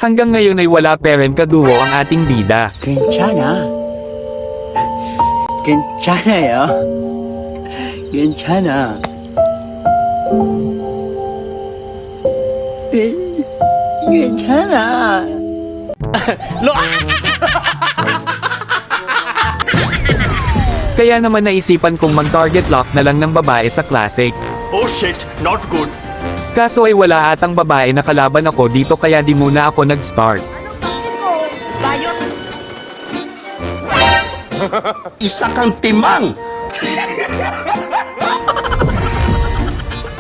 Hanggang ngayon ay wala parent kaduo ang ating bida. 괜찮아. 괜찮아요. 괜찮아. 괜찮아. Kaya naman naisipan kong mag-target lock na lang ng babae sa Classic. Oh shit, not good. Kaso ay wala atang babae na kalaban ako dito kaya di muna ako nag-start. Bayot. Isa kang timang.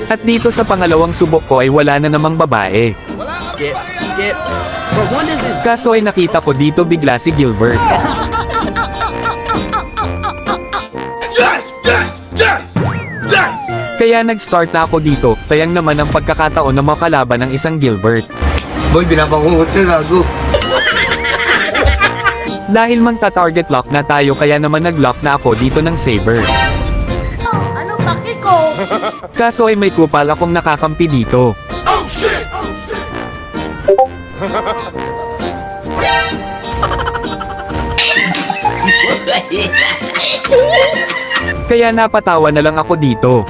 At dito sa pangalawang subok ko ay wala na namang babae. Skip, skip. But when does this Kaso ay nakita ko dito bigla si Gilbert. Yes, yes, yes, yes. Kaya nag-start na ako dito, sayang naman ang pagkakataon na makalaban ng isang Gilbert. Boy, binabangungot ka, gago. Dahil magta-target lock na tayo kaya naman nag-lock na ako dito ng Saber. Ano paki ko? Kaso ay may kupal akong nakakampi dito. Oh shit. Kaya napatawa na lang ako dito.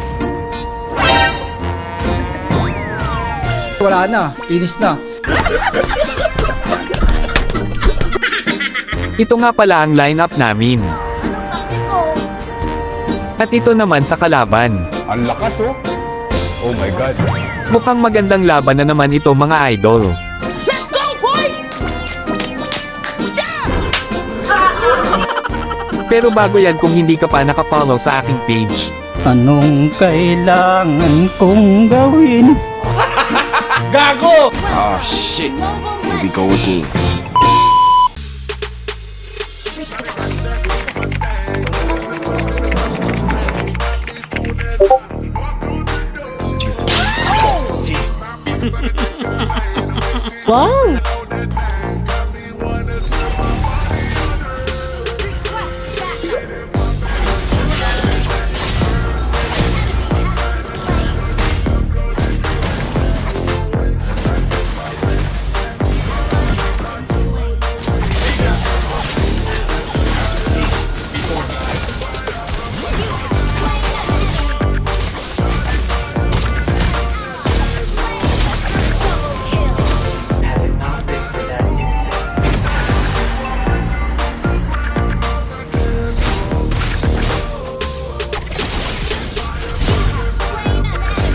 Wala na, inis na. Ito nga pala ang lineup namin. Paki ko. At ito naman sa kalaban. Ang lakas oh. Oh my god. Mukhang magandang laban na naman ito mga idol. Let's go, boy! Pero bago yan kung hindi ka pa nakafollow sa aking page. Anong kailangan kong gawin? Gago! Ah shit. Here we go again. Wow!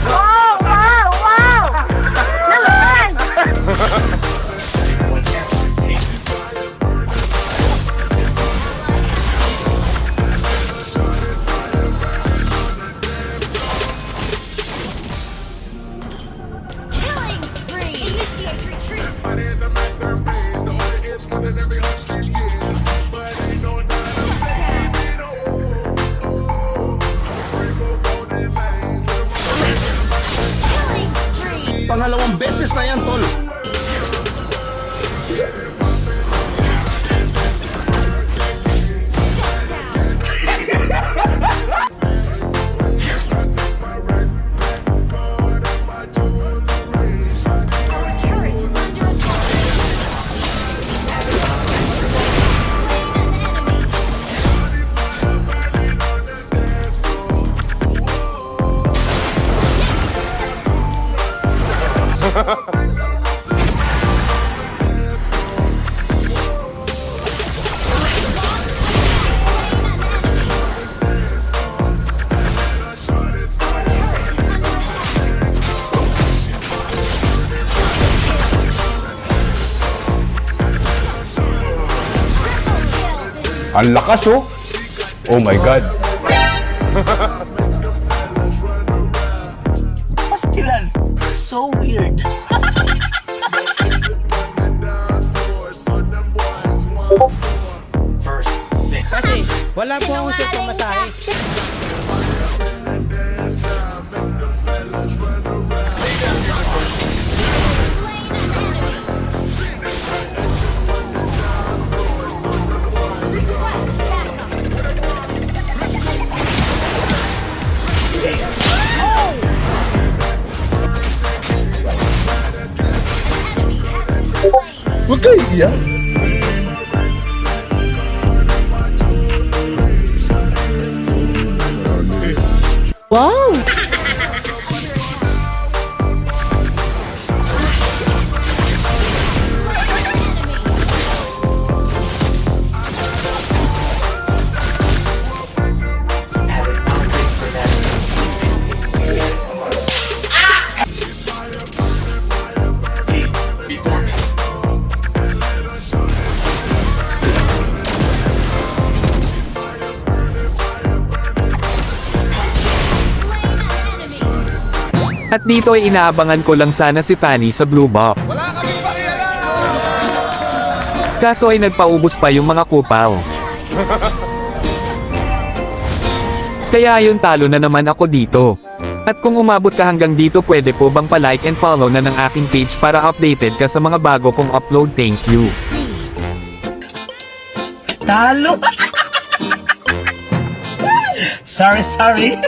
Wow! Wow! Wow! Naman! Killing spree! Initiate retreat! Killing spree! Pangalawang beses na yan, tol. Our turret is under attack. Slain an enemy. Ang lakas oh. Oh my god. Pastilan. So weird. Kasi wala po akong set pamasahe. Request backup. Enemy has been slain. Huwag kayo iyak. At dito ay inaabangan ko lang sana si Fanny sa blue buff. Kaso ay nagpaubos pa yung mga kupaw. Kaya ayun, talo na naman ako dito. At kung umabot ka hanggang dito, pwede po bang pa-like and follow na ng aking page para updated ka sa mga bago kong upload. Thank you. Talo! Sorry.